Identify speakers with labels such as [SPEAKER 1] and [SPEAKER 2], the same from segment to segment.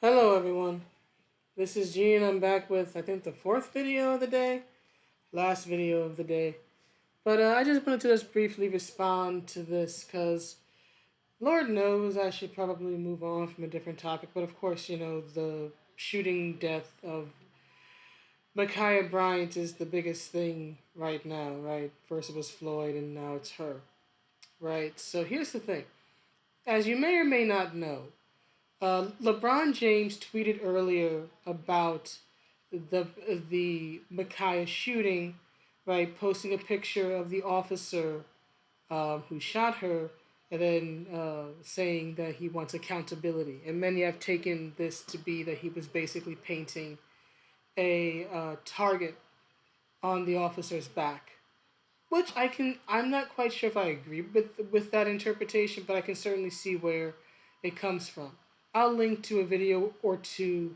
[SPEAKER 1] Hello everyone, this is Gene. I'm back with I think the fourth video of the day, last video of the day. But I just wanted to just briefly respond to this because Lord knows I should probably move on from a different topic. But of course, the shooting death of Ma'Khia Bryant is the biggest thing right now, right? First it was Floyd and now it's her, right? So here's the thing. As you may or may not know, LeBron James tweeted earlier about the Ma'Khia shooting, right? Posting a picture of the officer who shot her, and then saying that he wants accountability. And many have taken this to be that he was basically painting a target on the officer's back, which I'm not quite sure if I agree with that interpretation, but I can certainly see where it comes from. I'll link to a video or two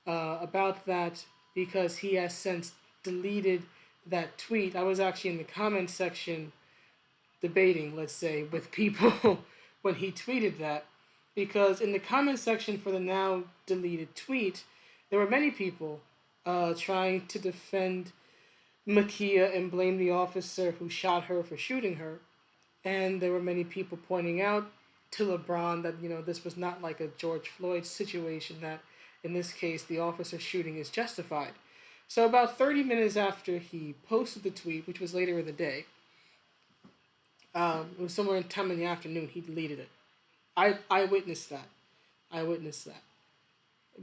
[SPEAKER 1] about that because he has since deleted that tweet. I was actually in the comment section debating, let's say, with people when he tweeted that, because in the comment section for the now deleted tweet, there were many people trying to defend Ma'Khia and blame the officer who shot her for shooting her. And there were many people pointing out to LeBron that, this was not like a George Floyd situation, that in this case, the officer shooting is justified. So about 30 minutes after he posted the tweet, which was later in the day, it was somewhere in time in the afternoon, he deleted it. I witnessed that. I witnessed that.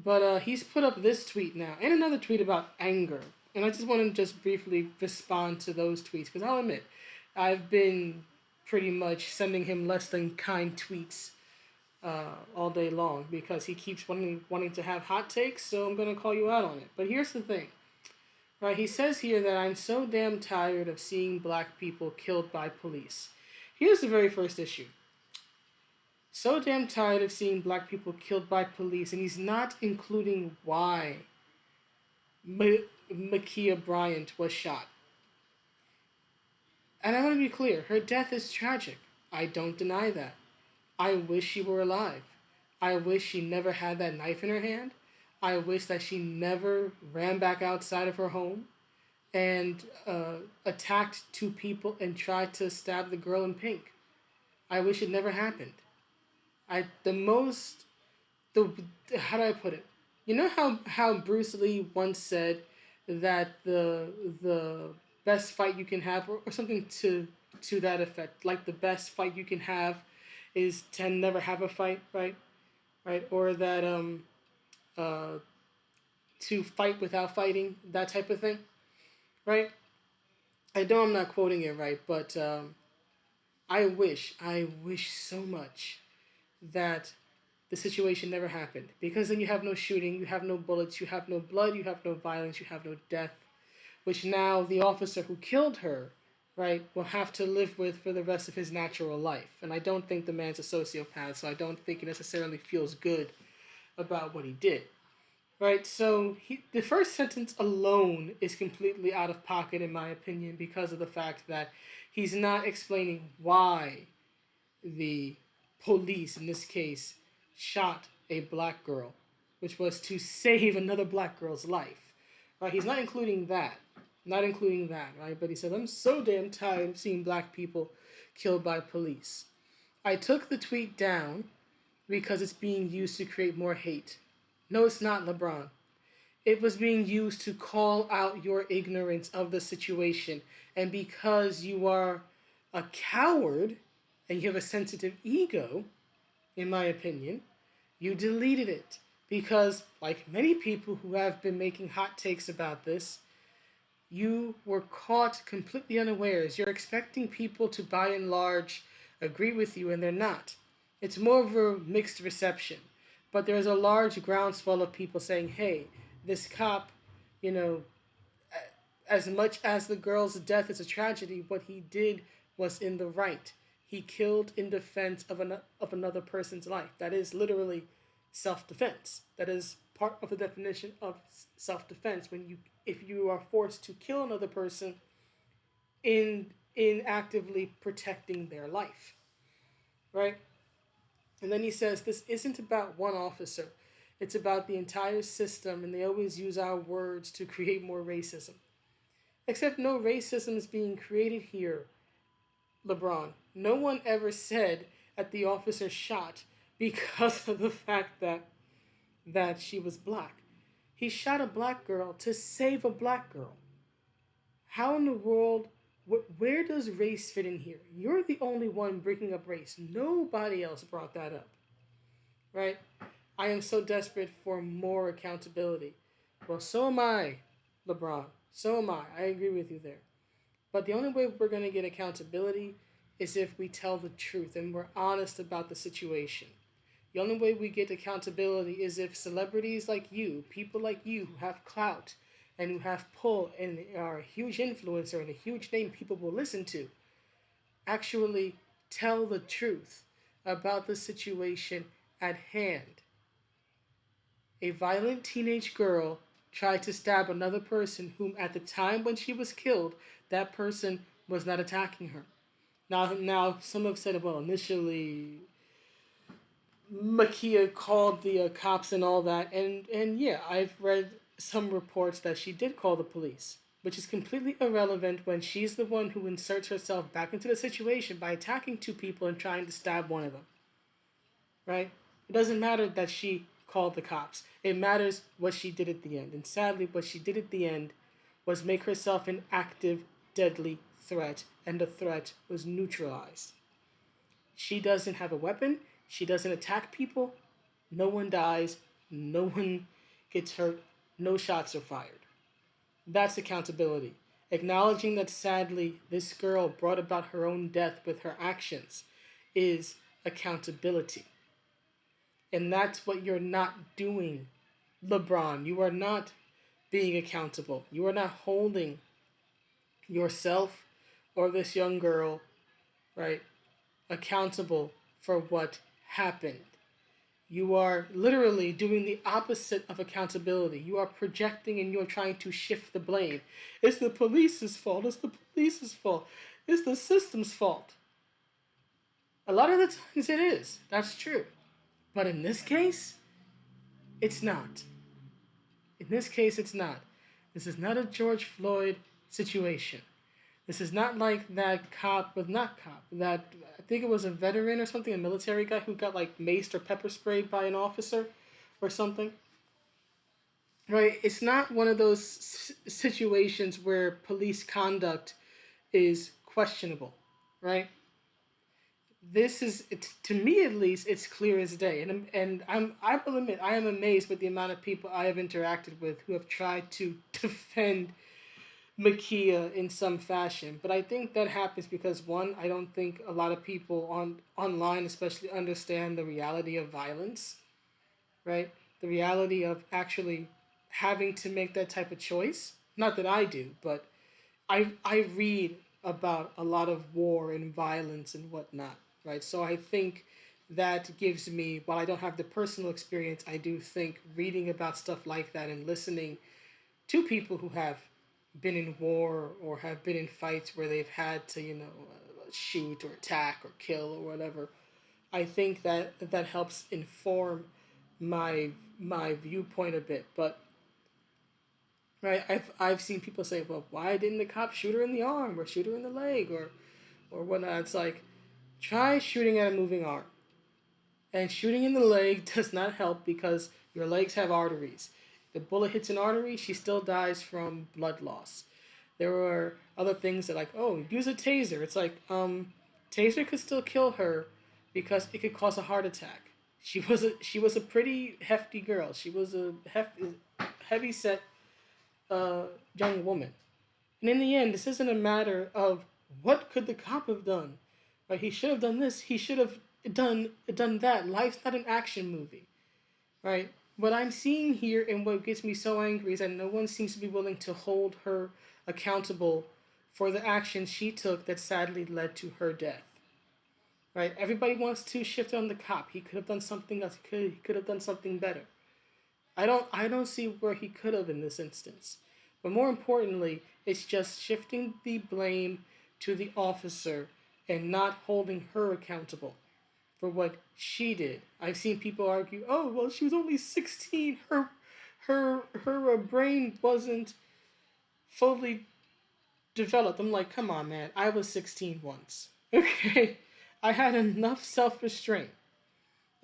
[SPEAKER 1] But he's put up this tweet now, and another tweet about anger. And I just want to just briefly respond to those tweets, because I'll admit, I've been pretty much sending him less than kind tweets all day long because he keeps wanting to have hot takes, so I'm going to call you out on it. But here's the thing. Right, he says here that I'm so damn tired of seeing black people killed by police. Here's the very first issue. So damn tired of seeing black people killed by police, and he's not including why Ma'Khia Bryant was shot. And I want to be clear, her death is tragic. I don't deny that. I wish she were alive. I wish she never had that knife in her hand. I wish that she never ran back outside of her home and attacked two people and tried to stab the girl in pink. I wish it never happened. I the most the how do I put it? You know how Bruce Lee once said that the best fight you can have, or something to that effect, like the best fight you can have is to never have a fight, right? Right? Or that uh to fight without fighting, that type of thing, right? I know I'm not quoting it right, but I wish so much that the situation never happened, because then you have no shooting, you have no bullets, you have no blood, you have no violence, you have no death, which now the officer who killed her, right, will have to live with for the rest of his natural life. And I don't think the man's a sociopath, so I don't think he necessarily feels good about what he did. Right, so the first sentence alone is completely out of pocket, in my opinion, because of the fact that he's not explaining why the police, in this case, shot a black girl, which was to save another black girl's life. Right, he's not including that. Not including that, right? But he said, I'm so damn tired of seeing black people killed by police. I took the tweet down because it's being used to create more hate. No, it's not, LeBron. It was being used to call out your ignorance of the situation. And because you are a coward and you have a sensitive ego, in my opinion, you deleted it. Because, like many people who have been making hot takes about this, you were caught completely unawares. You're expecting people to, by and large, agree with you, and they're not. It's more of a mixed reception. But there's a large groundswell of people saying, hey, this cop, you know, as much as the girl's death is a tragedy, what he did was in the right. He killed in defense of another person's life. That is literally self-defense. That is part of the definition of self-defense. If you are forced to kill another person in actively protecting their life, right? And then he says, this isn't about one officer. It's about the entire system, and they always use our words to create more racism. Except no racism is being created here, LeBron. No one ever said that the officer shot because of the fact that she was black. He shot a black girl to save a black girl. How in the world, where does race fit in here? You're the only one bringing up race. Nobody else brought that up, right? I am so desperate for more accountability. Well, so am I, LeBron. So am I. I agree with you there. But the only way we're going to get accountability is if we tell the truth and we're honest about the situation. The only way we get accountability is if celebrities like you, people like you who have clout and who have pull and are a huge influencer and a huge name people will listen to, actually tell the truth about the situation at hand. A violent teenage girl tried to stab another person whom at the time when she was killed, that person was not attacking her. Now some have said, well, initially Ma'Khia called the cops and all that, and yeah, I've read some reports that she did call the police, which is completely irrelevant when she's the one who inserts herself back into the situation by attacking two people and trying to stab one of them, right? It doesn't matter that she called the cops. It matters what she did at the end. And sadly, what she did at the end was make herself an active, deadly threat, and the threat was neutralized. She doesn't have a weapon. She doesn't attack people. No one dies. No one gets hurt. No shots are fired. That's accountability. Acknowledging that sadly this girl brought about her own death with her actions is accountability. And that's what you're not doing, LeBron. You are not being accountable. You are not holding yourself or this young girl, right, accountable for what happened. You are literally doing the opposite of accountability. You are projecting and you're trying to shift the blame. It's the police's fault. It's the police's fault. It's the system's fault. A lot of the times it is. That's true. But in this case, it's not. In this case, it's not. This is not a George Floyd situation. This is not like that cop, but not cop, that I think it was a veteran or something, a military guy who got like maced or pepper sprayed by an officer or something. Right? It's not one of those situations where police conduct is questionable, right? This is to me at least it's clear as day, I will admit I am amazed with the amount of people I have interacted with who have tried to defend Ma'Khia in some fashion. But I think that happens because one, I don't think a lot of people online especially understand the reality of violence, right? The reality of actually having to make that type of choice. Not that I do, but I read about a lot of war and violence and whatnot, right? So I think that gives me, while I don't have the personal experience, I do think reading about stuff like that and listening to people who have been in war or have been in fights where they've had to, shoot or attack or kill or whatever. I think that helps inform my viewpoint a bit. But right, I've seen people say, well, why didn't the cop shoot her in the arm or shoot her in the leg or whatnot? It's like, try shooting at a moving arm. And shooting in the leg does not help because your legs have arteries. The bullet hits an artery, she still dies from blood loss. There were other things that like, oh, use a taser. It's like, taser could still kill her because it could cause a heart attack. She was a pretty hefty girl. She was a heavy set young woman. And in the end, this isn't a matter of what could the cop have done. Right? He should have done this. He should have done that. Life's not an action movie, right? What I'm seeing here and what gets me so angry is that no one seems to be willing to hold her accountable for the actions she took that sadly led to her death. Right? Everybody wants to shift on the cop. He could have done something else. He could have done something better. I don't see where he could have in this instance. But more importantly, it's just shifting the blame to the officer and not holding her accountable for what she did. I've seen people argue, "Oh, well, she was only 16. Her brain wasn't fully developed." I'm like, "Come on, man. I was 16 once." Okay? I had enough self-restraint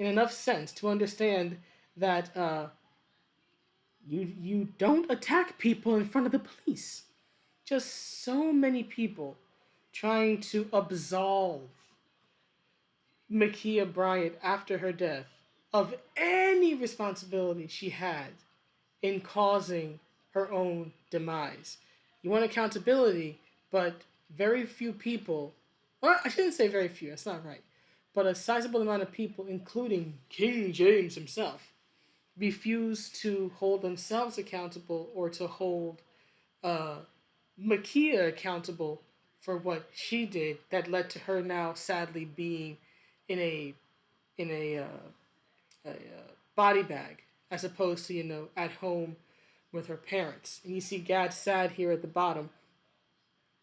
[SPEAKER 1] and enough sense to understand that you don't attack people in front of the police. Just so many people trying to absolve Ma'Khia Bryant after her death of any responsibility she had in causing her own demise. You want accountability, but very few people, well, I shouldn't say very few, that's not right, but a sizable amount of people, including King James himself, refuse to hold themselves accountable or to hold uh, Ma'Khia accountable for what she did that led to her now sadly being in a body bag as opposed to at home with her parents. And you see Gad Sad here at the bottom.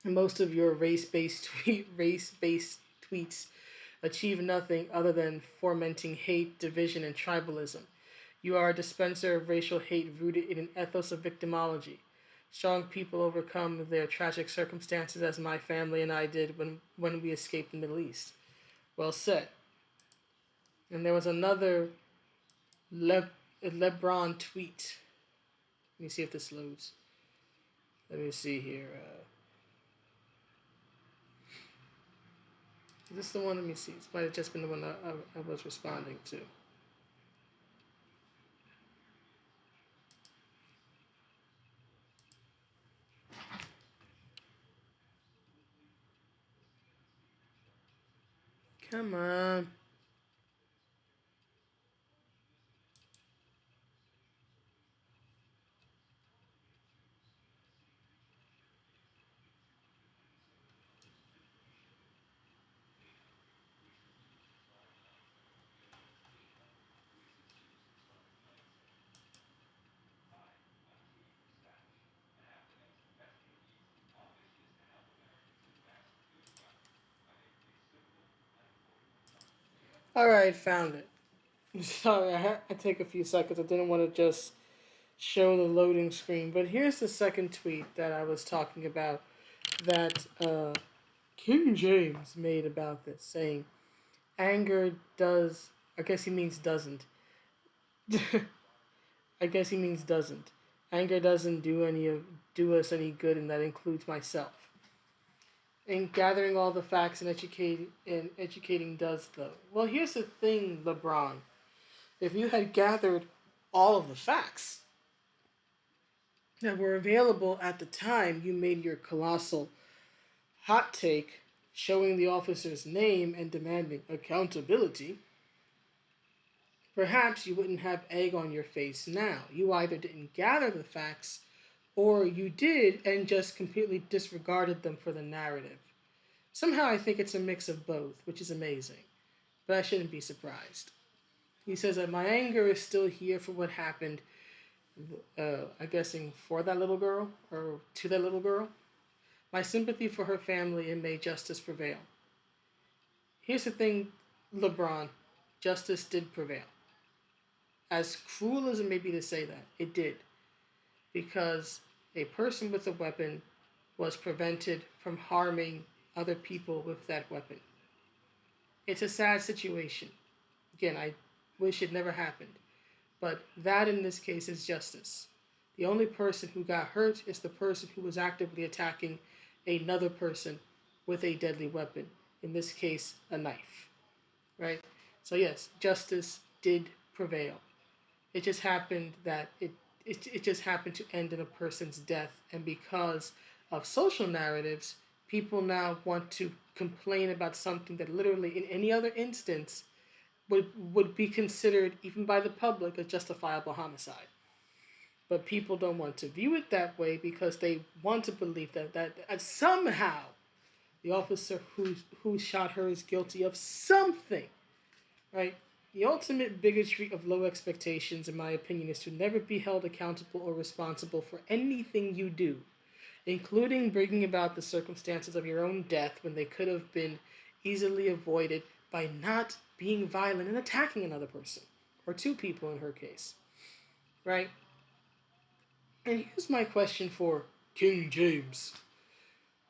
[SPEAKER 1] And most of your race-based tweets achieve nothing other than fomenting hate, division, and tribalism. You are a dispenser of racial hate rooted in an ethos of victimology. Strong people overcome their tragic circumstances as my family and I did when we escaped the Middle East. Well said. And there was another Lebron tweet. Let me see if this loads. Let me see here. Is this the one? Let me see. This might have just been the one I was responding to. Come on. All right, found it. Sorry, I take a few seconds. I didn't want to just show the loading screen. But here's the second tweet that I was talking about that King James made about this, saying, anger does, I guess he means doesn't. I guess he means doesn't. Anger doesn't do us any good, and that includes myself. And gathering all the facts and educating does though. Well, here's the thing, LeBron. If you had gathered all of the facts that were available at the time you made your colossal hot take showing the officer's name and demanding accountability, perhaps you wouldn't have egg on your face now. You either didn't gather the facts or you did and just completely disregarded them for the narrative. Somehow I think it's a mix of both, which is amazing, but I shouldn't be surprised. He says that my anger is still here for what happened, I guessing for that little girl or to that little girl. My sympathy for her family and may justice prevail. Here's the thing, LeBron, justice did prevail. As cruel as it may be to say that, it did. Because a person with a weapon was prevented from harming other people with that weapon. It's a sad situation. Again, I wish it never happened. But that in this case is justice. The only person who got hurt is the person who was actively attacking another person with a deadly weapon. In this case, a knife. Right? So yes, justice did prevail. It just happened that it just happened to end in a person's death, and because of social narratives, people now want to complain about something that literally in any other instance would be considered even by the public a justifiable homicide. But people don't want to view it that way because they want to believe that somehow the officer who shot her is guilty of something, right? The ultimate bigotry of low expectations, in my opinion, is to never be held accountable or responsible for anything you do, including bringing about the circumstances of your own death when they could have been easily avoided by not being violent and attacking another person, or two people in her case, right? And here's my question for King James.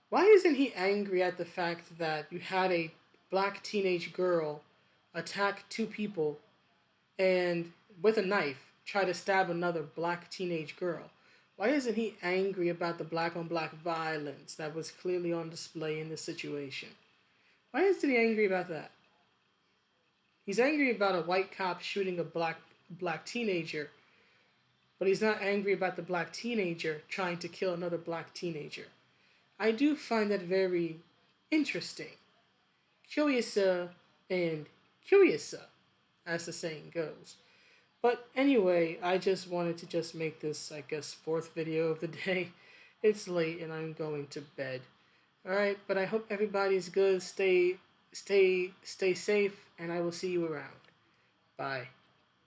[SPEAKER 1] Why isn't he angry at the fact that you had a black teenage girl attack two people and with a knife try to stab another black teenage girl? Why isn't he angry about the black on black violence that was clearly on display in this situation? Why isn't he angry about that? He's angry about a white cop shooting a black teenager, but he's not angry about the black teenager trying to kill another black teenager. I do find that very interesting. Curiouser and curiouser, as the saying goes. But anyway, I just wanted to just make this, I guess, fourth video of the day. It's late and I'm going to bed. Alright, but I hope everybody's good. Stay safe, and I will see you around. Bye.